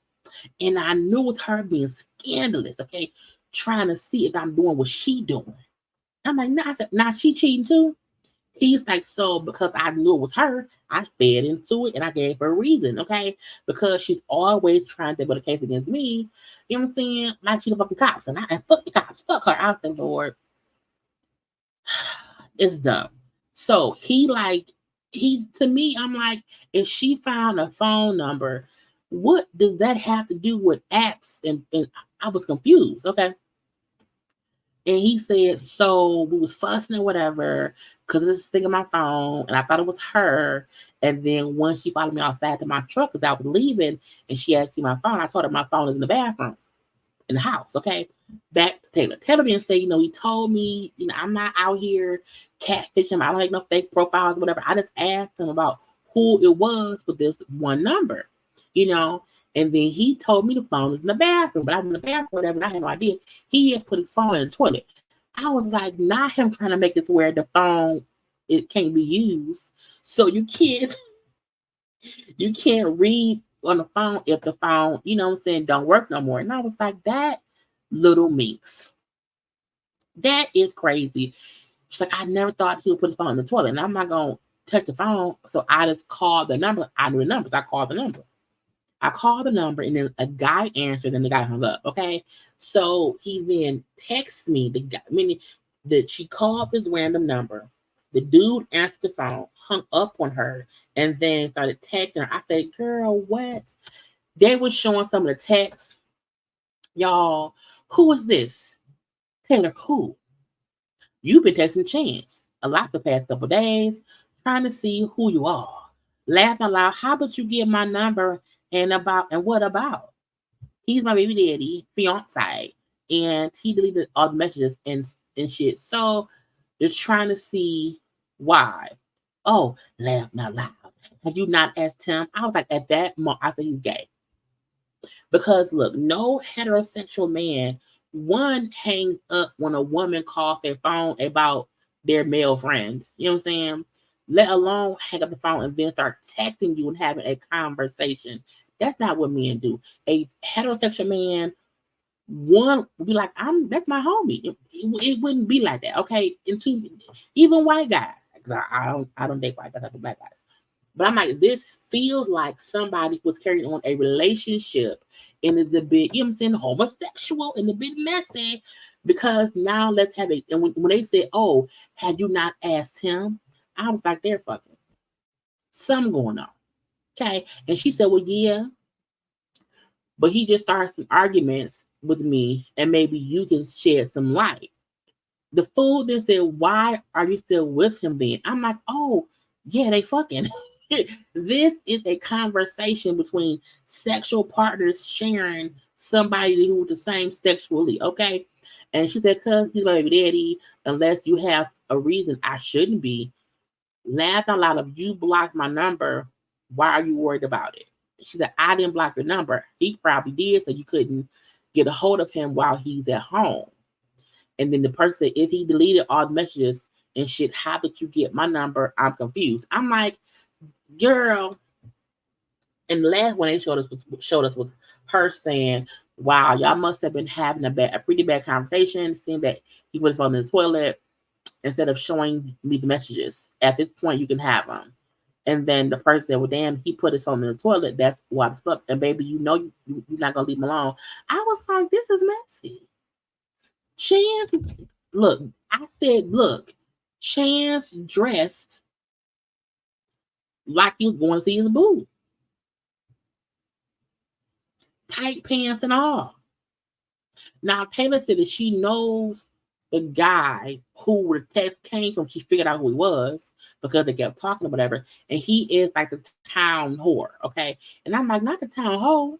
And I knew it was her being scandalous, okay? Trying to see if I'm doing what she doing. I'm like, nah. I said, nah, she cheating too. He's like, so because I knew it was her, I fed into it and I gave her a reason, okay? Because she's always trying to put a case against me. You know what I'm saying? Like she's the fucking cops. And fuck the cops. Fuck her. I said, Lord, it's dumb. So to me, I'm like, if she found a phone number, what does that have to do with apps? And I was confused, okay? And he said, so we was fussing or whatever, because this thing on my phone, and I thought it was her. And then once she followed me outside to my truck because I was leaving, and she asked me my phone, I told her my phone is in the bathroom, in the house, okay? Back to Taylor. Taylor didn't say, he told me, I'm not out here catfishing. I don't like no fake profiles or whatever. I just asked him about who it was with this one number, And then he told me the phone was in the bathroom, but I was in the bathroom, whatever, and I had no idea. He had put his phone in the toilet. I was like, not him trying to make it to where the phone, it can't be used. So you can't You can't read on the phone if the phone, you know what I'm saying, don't work no more. And I was like, that little minx. That is crazy. She's like, I never thought he would put his phone in the toilet. And I'm not going to touch the phone. So I just called the number. I knew the number. So I called the number. And then a guy answered, and the guy hung up. Okay. So he then texts me, the guy, meaning that she called this random number. The dude answered the phone, hung up on her, and then started texting her. I said, girl, what? They were showing some of the texts. Y'all, who is this? Taylor, who? You've been texting Chance a lot the past couple days, trying to see who you are. Laugh out loud. How about you get my number and what about? He's my baby daddy, fiance, and he deleted all the messages and shit. So they're trying to see why. Oh, laugh not loud. Had you not asked him? I was like, at that moment, I said he's gay. Because look, no heterosexual man one hangs up when a woman calls their phone about their male friend. You know what I'm saying? Let alone hang up the phone and then start texting you and having a conversation. That's not what men do. A heterosexual man, one would be like, that's my homie. It wouldn't be like that. Okay. And two, even white guys. 'Cause I don't date white guys, I do black guys. But I'm like, this feels like somebody was carrying on a relationship and is a bit, you know what I'm saying, homosexual and a bit messy because now let's have it. And when they said, oh, had you not asked him? I was like, they're fucking. Something going on. Okay. And she said, well, yeah, but he just started some arguments with me and maybe you can shed some light. The fool then said, why are you still with him then? I'm like, oh, yeah, they fucking. This is a conversation between sexual partners sharing somebody who's the same sexually, okay? And she said, cuz he's my baby daddy, unless you have a reason I shouldn't be. Laugh out loud. If you blocked my number, why are you worried about it? She said, I didn't block your number. He probably did, so you couldn't get a hold of him while he's at home. And then the person said, if he deleted all the messages and shit, how did you get my number? I'm confused. I'm like, girl. And the last one they showed us was her saying, wow, y'all must have been having a pretty bad conversation, seeing that he put his phone in the toilet instead of showing me the messages. At this point, you can have them. And then the person said, well, damn, he put his phone in the toilet. That's why the fuck. And baby, you know you're not going to leave him alone. I was like, this is messy. Chance, look, I said, look, Chance dressed like he was going to see his boo. Tight pants and all. Now, Taylor said that she knows the guy who the text came from. She figured out who he was because they kept talking or whatever. And he is like the town whore, okay? And I'm like, not the town hoe.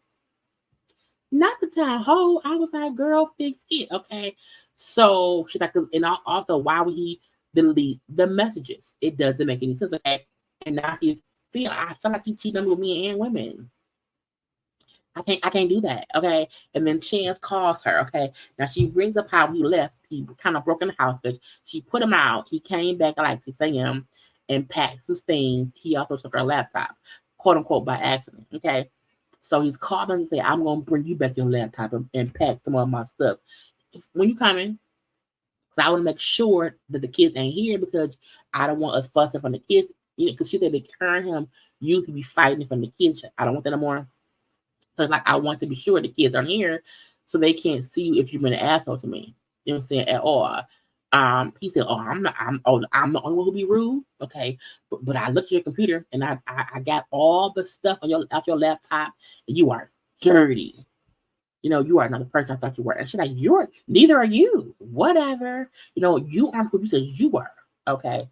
Not the town hoe. I was like, girl, fix it, okay? So she's like, and also, why would he delete the messages? It doesn't make any sense, okay? And now I feel like he's cheating with me and women. I can't do that. Okay. And then Chance calls her. Okay. Now she brings up how he left. He kind of broke in the house, but she put him out. He came back at like 6 a.m. and packed some things. He also took her laptop, quote unquote, by accident. Okay. So he's called her and say, I'm gonna bring you back your laptop and pack some of my stuff. When you coming? Because I want to make sure that the kids ain't here because I don't want us fussing from the kids. Because she said that her and him used to be fighting from the kids. I don't want that no more. So like I want to be sure the kids aren't here so they can't see you if you've been an asshole to me. You know what I'm saying? At all. He said, oh, I'm the only one who'll be rude. Okay. But I looked at your computer and I got all the stuff on off your laptop and you are dirty. You are another person I thought you were. And she's like, neither are you. Whatever. You aren't who you said you were. Okay.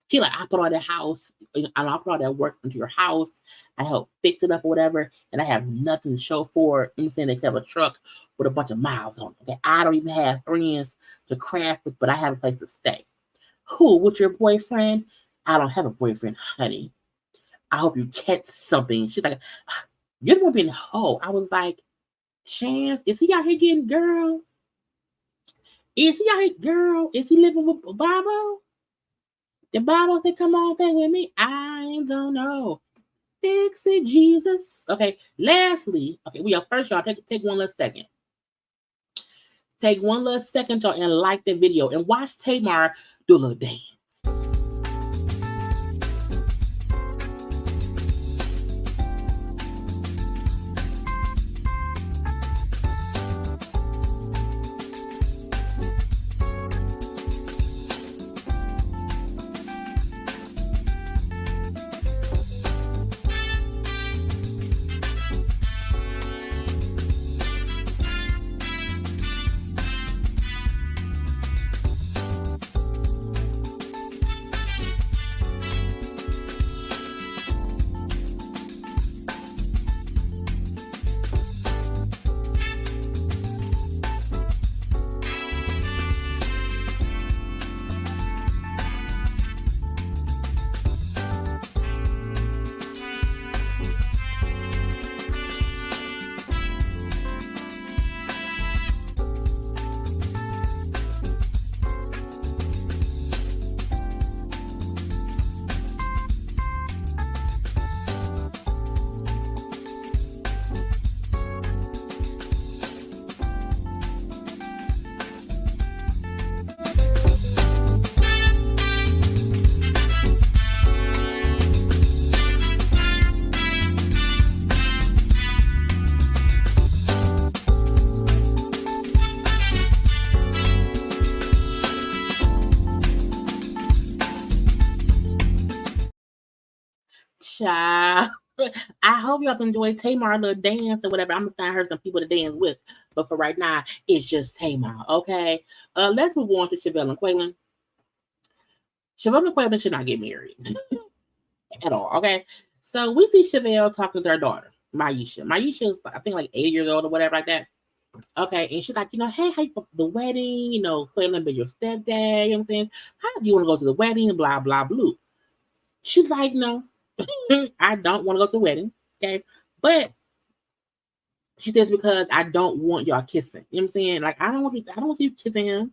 She like, I put all that house, and I put all that work into your house. I help fix it up or whatever, and I have nothing to show for it. I'm saying except a truck with a bunch of miles on it. Okay? I don't even have friends to craft with, but I have a place to stay. Who? With your boyfriend? I don't have a boyfriend, honey. I hope you catch something. She's like, you're gonna be a hoe. I was like, Chance, is he out here getting girl? Is he out here, girl? Is he living with Bobo? The Bible said, come on, play with me. I don't know. Fix it, Jesus. Okay, lastly, okay, we are first, y'all. Take one last second. Take one last second, y'all, and like the video and watch Tamar do a little dance. Child. I hope y'all enjoyed Tamar little dance or whatever. I'm gonna find her some people to dance with. But for right now, it's just Tamar. Okay. Let's move on to Chevelle and Quaylon. Chevelle and Quaylon should not get married at all. Okay. So we see Chevelle talking to her daughter, Maisha. Maisha is, I think, like 8 years old or whatever like that. Okay, and she's like, hey, how you go to the wedding? Quaylon be your stepdad. You know what I'm saying? How do you want to go to the wedding? Blah blah blah. She's like, no. I don't want to go to the wedding, okay? But she says because I don't want y'all kissing. You know what I'm saying? Like, I don't want to see you kissing him.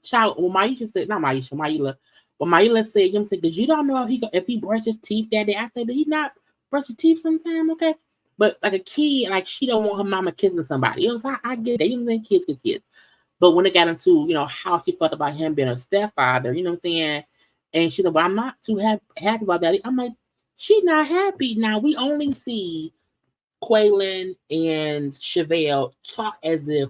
Child, well, Maisha said, not Maisha, Maila. Well, Maila said, you know what I'm saying, because you don't know if he brushed his teeth that day. I said, did he not brush his teeth sometime? Okay. But like a kid, like she don't want her mama kissing somebody. You know what I'm saying? I get that. You know what I'm saying? Kids. But when it got into, how she felt about him being a stepfather, you know what I'm saying? And she said, well, I'm not too happy about that. I'm like, she's not happy. Now, we only see Quaylon and Chevelle talk as if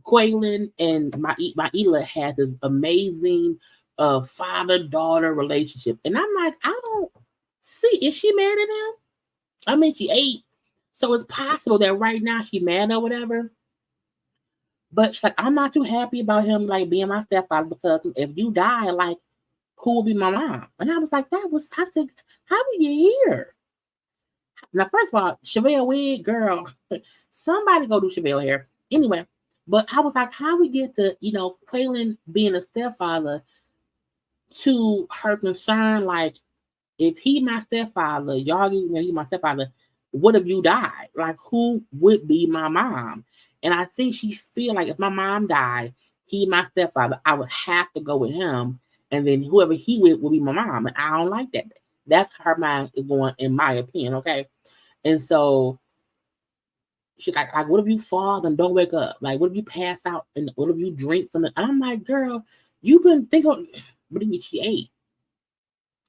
Quaylon and Maila had this amazing father-daughter relationship. And I'm like, I don't see. Is she mad at him? I mean, she 8. So it's possible that right now she mad or whatever. But she's like, I'm not too happy about him, like, being my stepfather because if you die, like, who will be my mom? And I was like, I said, how we get here? Now, first of all, Chevelle wig, girl, somebody go do Chevelle hair. Anyway, but I was like, how we get to, Quaylon being a stepfather to her concern, like, if he my stepfather, y'all, when he my stepfather, what if you died? Like, who would be my mom? And I think she feel like if my mom died, he my stepfather, I would have to go with him. And then whoever he with will be my mom. And I don't like that. That's how her mind is going, in my opinion, okay? And so she's like, what if you fall and don't wake up? Like, what if you pass out and what if you drink something? And I'm like, girl, you been thinking, but she 8.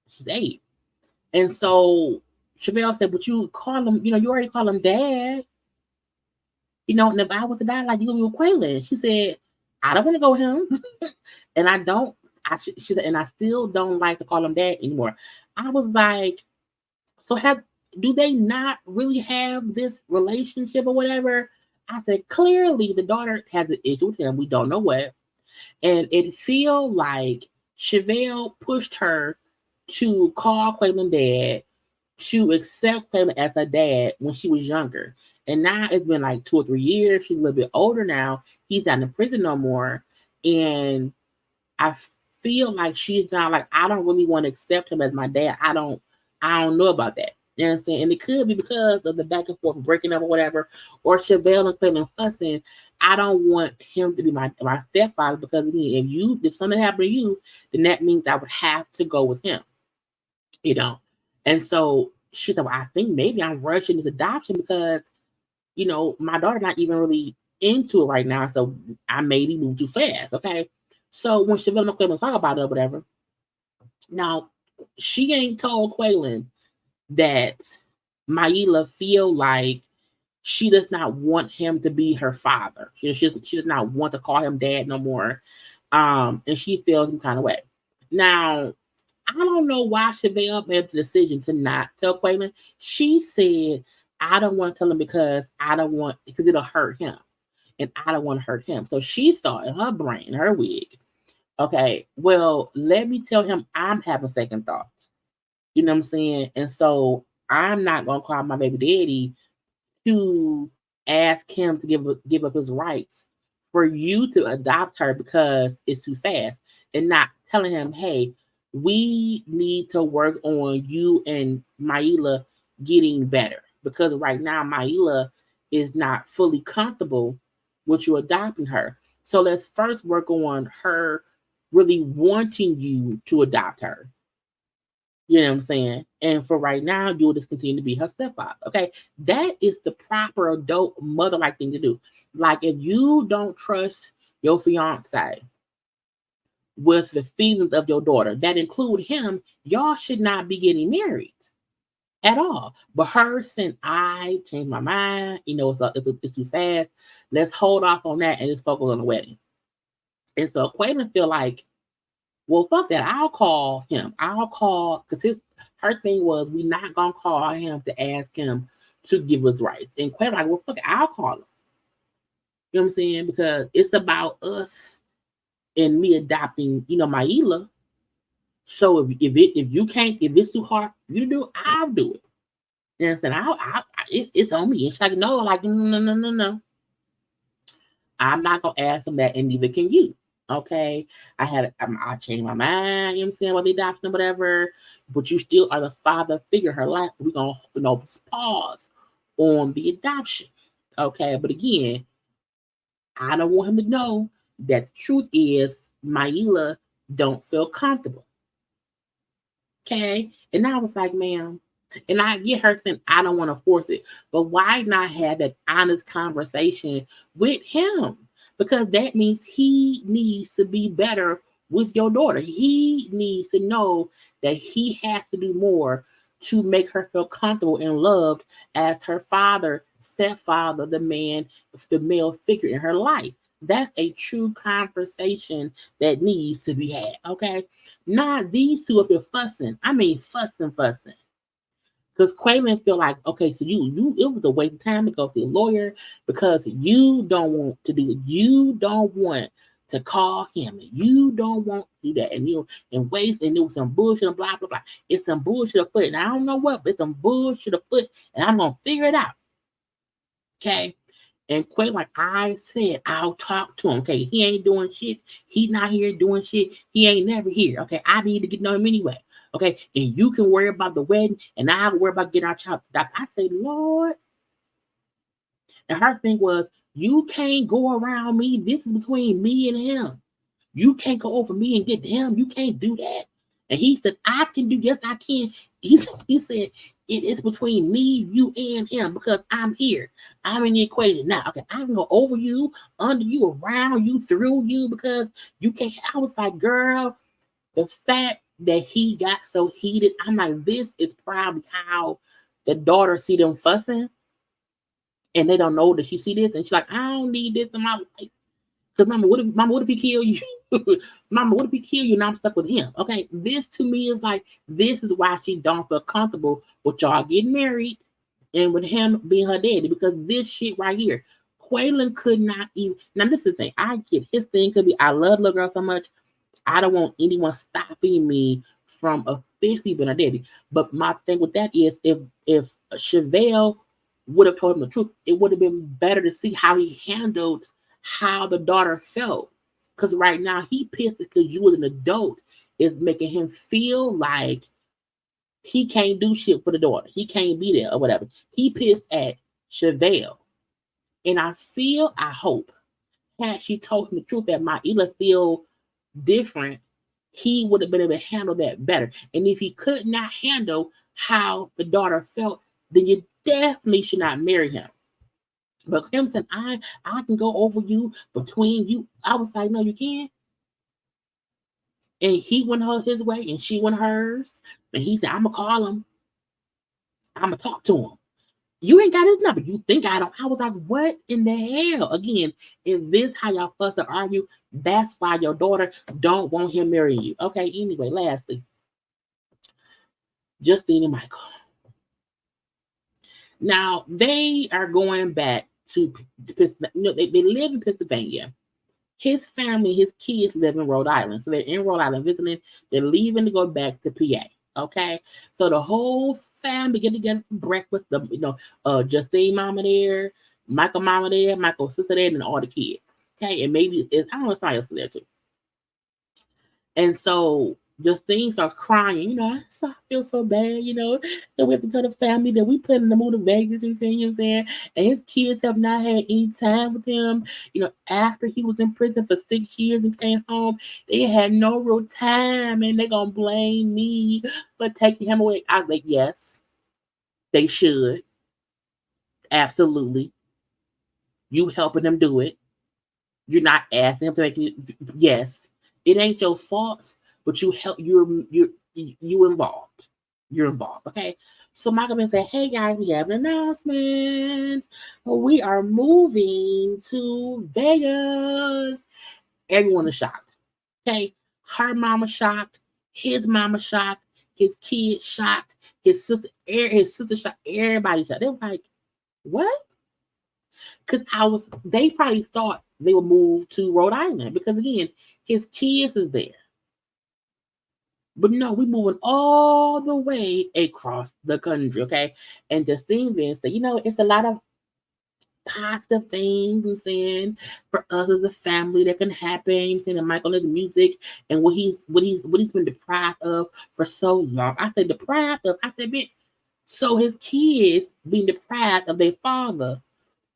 She's 8. And so Chevelle said, but you call him, you already call him dad. And if I was to die, like, you with Quaylon. She said, I don't want to go with him. And I don't. She said, and I still don't like to call him dad anymore. I was like, so do they not really have this relationship or whatever? I said, clearly the daughter has an issue with him. We don't know what. And it feel like Chevelle pushed her to call Quaylon dad, to accept Quaylon as her dad when she was younger. And now it's been like 2 or 3 years. She's a little bit older now. He's not in prison no more. And I feel like she's not like, I don't really want to accept him as my dad. I don't know about that. You know what I'm saying? And it could be because of the back and forth breaking up or whatever, or Chevelle and Quaylon fussing. I don't want him to be my stepfather because if something happened to you, then that means I would have to go with him. And so she said, well, I think maybe I'm rushing this adoption because, my daughter not even really into it right now. So I maybe move too fast. Okay. So when Chevelle and Quaylon talk about it or whatever, now she ain't told Quaylon that Maila feel like she does not want him to be her father. She does not want to call him dad no more. And she feels some kind of way. Now, I don't know why Chevelle made the decision to not tell Quaylon. She said, I don't want to tell him because it'll hurt him. And I don't want to hurt him. So she thought in her brain, her wig, okay, well, let me tell him I'm having second thoughts. You know what I'm saying? And so I'm not going to call my baby daddy to ask him to give up his rights for you to adopt her because it's too fast, and not telling him, hey, we need to work on you and Maila getting better, because right now Maila is not fully comfortable with you adopting her. So let's first work on her really wanting you to adopt her. You know what I'm saying? And for right now, you'll just continue to be her stepfather. Okay. That is the proper adult mother-like thing to do. Like, if you don't trust your fiance with the feelings of your daughter, that include him, y'all should not be getting married at all. But her saying, I changed my mind, it's too fast. Let's hold off on that and just focus on the wedding. And so Quaylon feel like, well, fuck that. I'll call him. Because her thing was, we not going to call him to ask him to give us rights. And Quaylon like, well, fuck it. I'll call him. You know what I'm saying? Because it's about us and me adopting, Maila. So if it's too hard for you to do, I'll do it. You know what I'm saying? It's on me. And she's like, no, like, no. I'm not going to ask him that, and neither can you. Okay, I changed my mind, you know what I'm saying, about the adoption or whatever, but you still are the father figure in her life. We're going to, pause on the adoption. Okay, but again, I don't want him to know that the truth is Maila don't feel comfortable. Okay, and I was like, ma'am, and I get her saying, I don't want to force it, but why not have that honest conversation with him? Because that means he needs to be better with your daughter. He needs to know that he has to do more to make her feel comfortable and loved as her father, stepfather, the male figure in her life. That's a true conversation that needs to be had, okay? Not these two up here fussing. I mean, fussing. Because Quaylon feel like, okay, so you it was a waste of time to go see a lawyer because you don't want to do it. You don't want to call him, and you don't want to do that, and waste, and it was some bullshit and blah blah blah. It's some bullshit afoot, and I don't know what, but it's some bullshit afoot, and I'm gonna figure it out. Okay. And Quaylon, like I said, I'll talk to him. Okay, he ain't doing shit. He not here doing shit. He ain't never here. Okay, I need to get to know him anyway. Okay, and you can worry about the wedding, and I'll worry about getting our child. I say, Lord. And her thing was, you can't go around me. This is between me and him. You can't go over me and get to him. You can't do that. And he said, I can do, yes, I can. He said, it is between me, you, and him because I'm here. I'm in the equation. Now, okay, I can go over you, under you, around you, through you because you can't. I was like, girl, the fact that he got so heated, I'm like, this is probably how the daughter see them fussing and they don't know that she see this. And she's like, I don't need this in my life. Because mama, what if he kill you? Mama, what if he kill you and I'm stuck with him? Okay, this to me is like, this is why she don't feel comfortable with y'all getting married and with him being her daddy, because this shit right here, Quaylon could not even. Now this is the thing, I get his thing could be, I love little girl so much, I don't want anyone stopping me from officially being a daddy. But my thing with that is, if Chevelle would have told him the truth, it would have been better to see how he handled how the daughter felt. Because right now he pissed because you as an adult is making him feel like he can't do shit for the daughter. He can't be there or whatever. He pissed at Chevelle. And I hope, had she told him the truth that Maila feel different, he would have been able to handle that better. And if he could not handle how the daughter felt, then you definitely should not marry him. But him saying, I can go over you between you. I was like, no, you can't. And he went his way and she went hers. And he said, I'm going to call him. I'm going to talk to him. You ain't got his number. You think I don't. I was like, what in the hell? Again, if this how y'all fuss or argue, that's why your daughter don't want him marrying you. Okay, anyway, lastly, Justine and Michael. Now, they are going back to, they live in Pennsylvania. His family, his kids live in Rhode Island. So they're in Rhode Island visiting. They're leaving to go back to PA. Okay. So the whole family get together for breakfast. Justine mama there, Michael mama there, Michael's sister there, and all the kids. Okay. And maybe, I don't know if somebody else is there too. And so Justine starts crying, I feel so bad, that we have to tell the family that we planning to move to Vegas, you know what I'm saying? And his kids have not had any time with him. After he was in prison for 6 years and came home, they had no real time, and they're going to blame me for taking him away. I was like, yes, they should. Absolutely. You helping them do it. You're not asking him to make it. Yes, it ain't your fault. But you help. You involved. You're involved. Okay. So Michael Ben said, "Hey guys, we have an announcement. We are moving to Vegas." Everyone is shocked. Okay. Her mama shocked. His mama shocked. His kids shocked. His sister shocked. Everybody shocked. They were like, "What?" Because they probably thought they would move to Rhode Island because again, his kids is there. But no, we're moving all the way across the country, okay? And Justine then said, it's a lot of positive things I'm saying for us as a family that can happen. I'm saying that Michael is music and what he's been deprived of for so long. I said deprived of. I said, bitch. So his kids being deprived of their father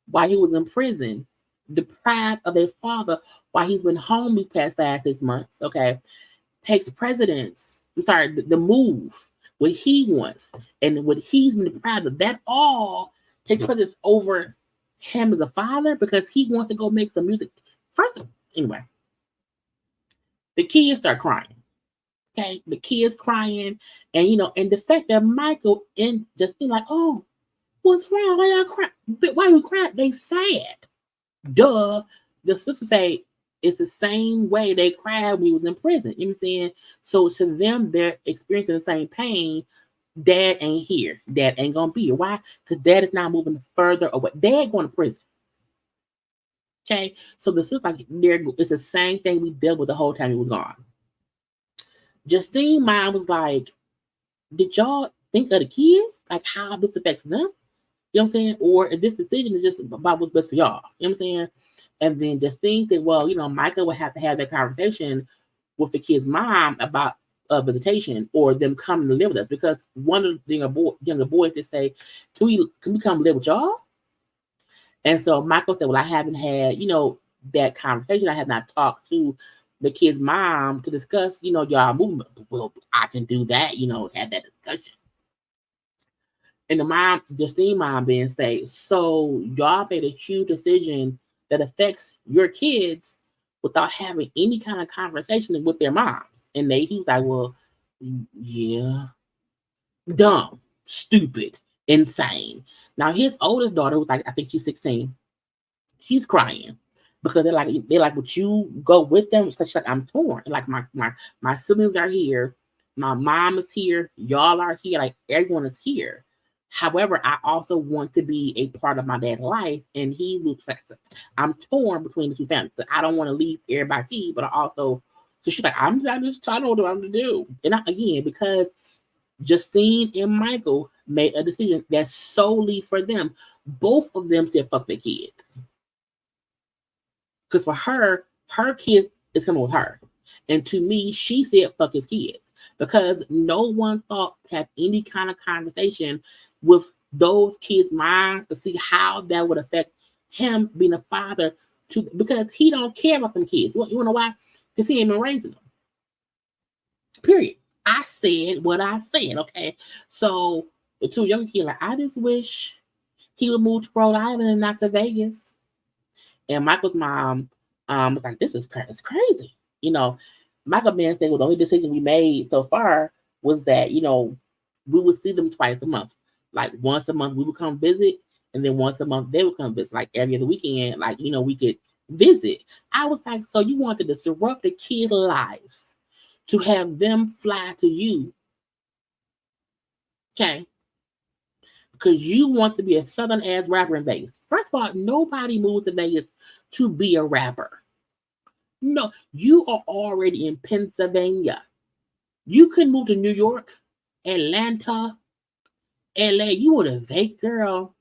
while he was in prison, deprived of their father while he's been home these past 6 months, okay? Takes precedence. The move, what he wants, and what he's been deprived of, that all takes precedence over him as a father because he wants to go make some music. Anyway, the kids start crying. Okay, the kids crying, and and the fact that Michael and Justine like, oh, what's wrong? Why y'all crying? But why you crying? They sad. Duh. The sister say, it's the same way they cried when he was in prison. You know what I'm saying? So to them, they're experiencing the same pain. Dad ain't here. Dad ain't gonna be here. Why? Because dad is now moving further away. Dad going to prison. Okay, so the sister like it's the same thing we dealt with the whole time he was gone. Justine mom was like, did y'all think of the kids? Like how this affects them? You know what I'm saying? Or if this decision is just about what's best for y'all. You know what I'm saying? And then Justine said, well, Michael would have to have that conversation with the kid's mom about visitation or them coming to live with us because one of the younger boys just say, can we come live with y'all? And so Michael said, well, I haven't had, that conversation. I have not talked to the kid's mom to discuss, y'all movement. Well, I can do that, have that discussion. And the Justine mom then say, so y'all made a huge decision that affects your kids without having any kind of conversation with their moms. And he was like, well, yeah, dumb, stupid, insane. Now his oldest daughter was like, I think she's 16. She's crying because they're like, would you go with them? She's like, I'm torn. Like my siblings are here, my mom is here, y'all are here, like everyone is here. However, I also want to be a part of my dad's life, and I'm torn between the two families. So I don't want to leave everybody, but I also. So she's like, I'm just trying to know what I'm to do. And again, because Justine and Michael made a decision that's solely for them. Both of them said, "Fuck their kids," because for her kid is coming with her, and to me, she said, "Fuck his kids," because no one thought to have any kind of conversation with those kids' minds to see how that would affect him being a father because he don't care about them kids. You wanna know why? Because he ain't been raising them. Period. I said what I said, okay? So the two young kids like, I just wish he would move to Rhode Island and not to Vegas. And Michael's mom was like, this is it's crazy. You know, Michael man said, well, the only decision we made so far was that, you know, we would see them twice a month. Like once a month we would come visit, and then once a month they would come visit, like every other weekend, like, you know, we could visit. I was like, so you wanted to disrupt the kids' lives to have them fly to you, okay? Because you want to be a southern ass rapper in Vegas. First of all, nobody moved to Vegas to be a rapper. No, you are already in Pennsylvania. You couldn't move to New York, Atlanta, LA. You would have Vegas, girl.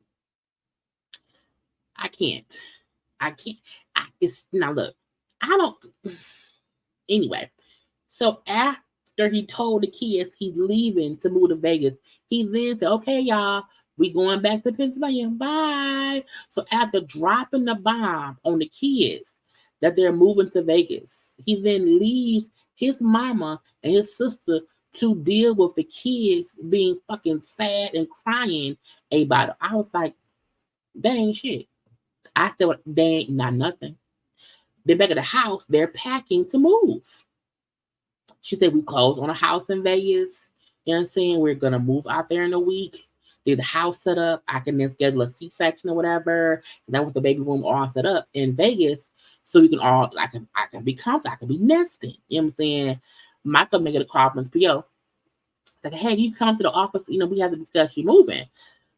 I can't. I can't. It's now look. I don't. Anyway, so after he told the kids he's leaving to move to Vegas, he then said, "Okay, y'all, we going back to Pennsylvania. Bye." So after dropping the bomb on the kids that they're moving to Vegas, he then leaves his mama and his sister to deal with the kids being fucking sad and crying about it. I was like, they ain't shit. I said, well, they ain't not nothing. They're back at the house. They're packing to move. She said, we closed on a house in Vegas. You know what I'm saying? We're going to move out there in a week. Get the house set up. I can then schedule a C-section or whatever. And that was the baby room all set up in Vegas. So we can all, I can be comfortable. I can be nesting. You know what I'm saying? Michael make it a call from his PO. Like, hey, you come to the office. You know, we have to discuss you moving.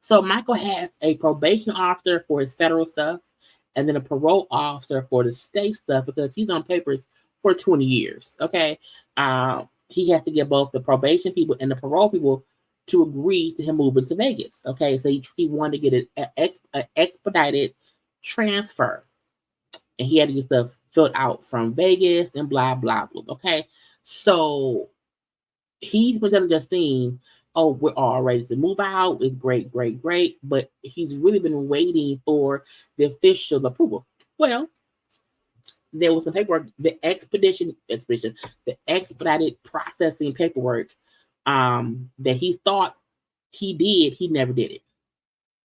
So Michael has a probation officer for his federal stuff, and then a parole officer for the state stuff, because he's on papers for 20 years. Okay. He has to get both the probation people and the parole people to agree to him moving to Vegas. Okay. So he wanted to get an expedited transfer, and he had to get stuff filled out from Vegas and blah, blah, blah. Okay. So he's been telling Justine, oh, we're all ready to move out. It's great, great, great. But he's really been waiting for the official approval. Well, there was some paperwork, the expedited processing paperwork that he thought he did, he never did it.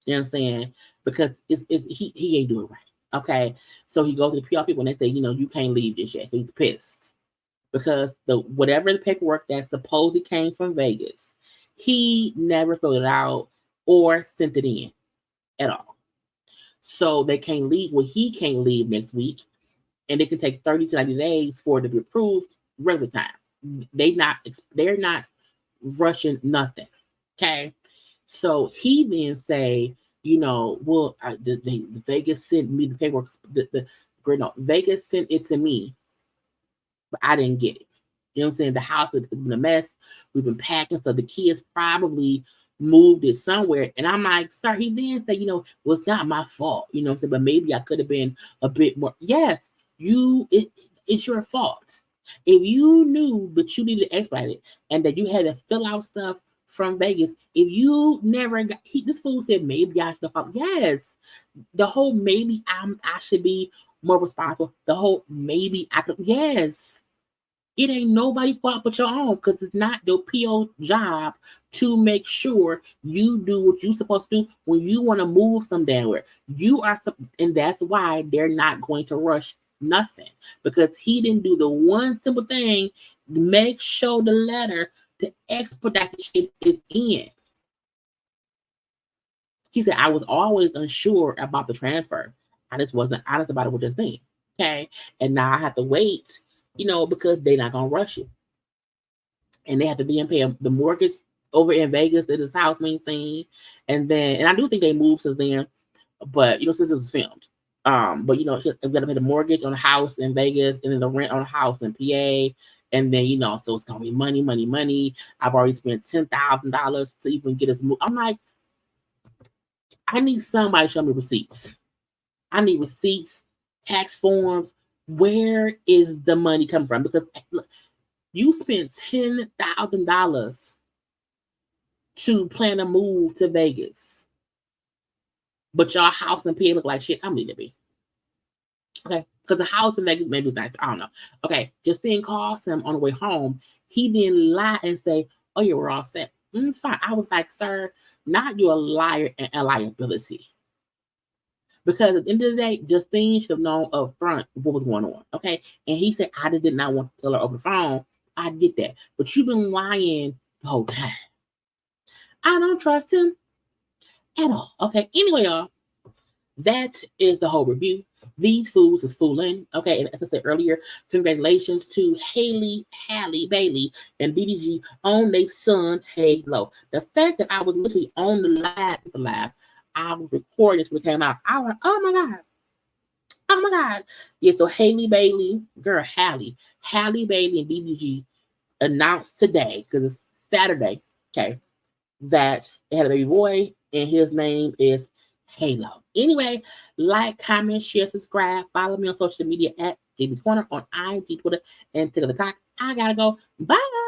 You know what I'm saying? Because he ain't doing it right. Okay. So he goes to the PR people and they say, you know, you can't leave this yet. So he's pissed. Because whatever the paperwork that supposedly came from Vegas, he never filled it out or sent it in at all. So they can't leave. Well, he can't leave next week, and it can take 30 to 90 days for it to be approved regular time. They're not rushing nothing. Okay. So he then say, you know, well, the Vegas sent me the paperwork. Vegas sent it to me, but I didn't get it. You know what I'm saying? The house has been a mess. We've been packing, so the kids probably moved it somewhere. And I'm like, sir, he then said, you know, well, it's not my fault. You know what I'm saying? But maybe I could have been a bit more. Yes, it's your fault. If you knew that you needed to expedite it and that you had to fill out stuff from Vegas, if you never got, this fool said, maybe I should have followed. Yes, the whole maybe I should be more responsible. The whole maybe I could. Yes, it ain't nobody's fault but your own, because it's not your PO job to make sure you do what you're supposed to do when you want to move some damn where. You are, and that's why they're not going to rush nothing, because he didn't do the one simple thing: make sure the letter to expedite the shit is in. He said, I was always unsure about the transfer. I just wasn't honest about it with this thing. Okay. And now I have to wait, you know, because they're not going to rush it. And they have to be in paying the mortgage over in Vegas that his house maintained. And I do think they moved since then, but, you know, since it was filmed. But, you know, they've got to pay the mortgage on a house in Vegas and then the rent on a house in PA. And then, you know, so it's going to be money, money, money. I've already spent $10,000 to even get us moved. I'm like, I need somebody to show me receipts. I need receipts, tax forms. Where is the money coming from? Because look, you spent $10,000 to plan a move to Vegas, but your house in PA look like shit. I'm leaving it be. Okay, because the house in Vegas maybe is nice. I don't know. Okay, Justine calls him on the way home He didn't lie and say, oh, yeah, we're all set. It's fine. I was like, sir, not you're a liar and a liability. Because at the end of the day, Justine should have known up front what was going on. Okay. And he said, I just did not want to tell her over the phone. I get that. But you've been lying the whole time. I don't trust him at all. Okay. Anyway, y'all, that is the whole review. These fools is fooling. Okay. And as I said earlier, congratulations to Halle Bailey, and DDG on their son, Halo. The fact that I was literally on the live, I was recording this when it came out. I was like, oh my God. Oh my God. Yeah, so Halle Bailey, girl, Halle Bailey and DDG announced today, because it's Saturday, okay, that they had a baby boy, and his name is Halo. Anyway, like, comment, share, subscribe, follow me on social media at JayLeesCorner on IG, Twitter, and TikTok. I gotta go. Bye.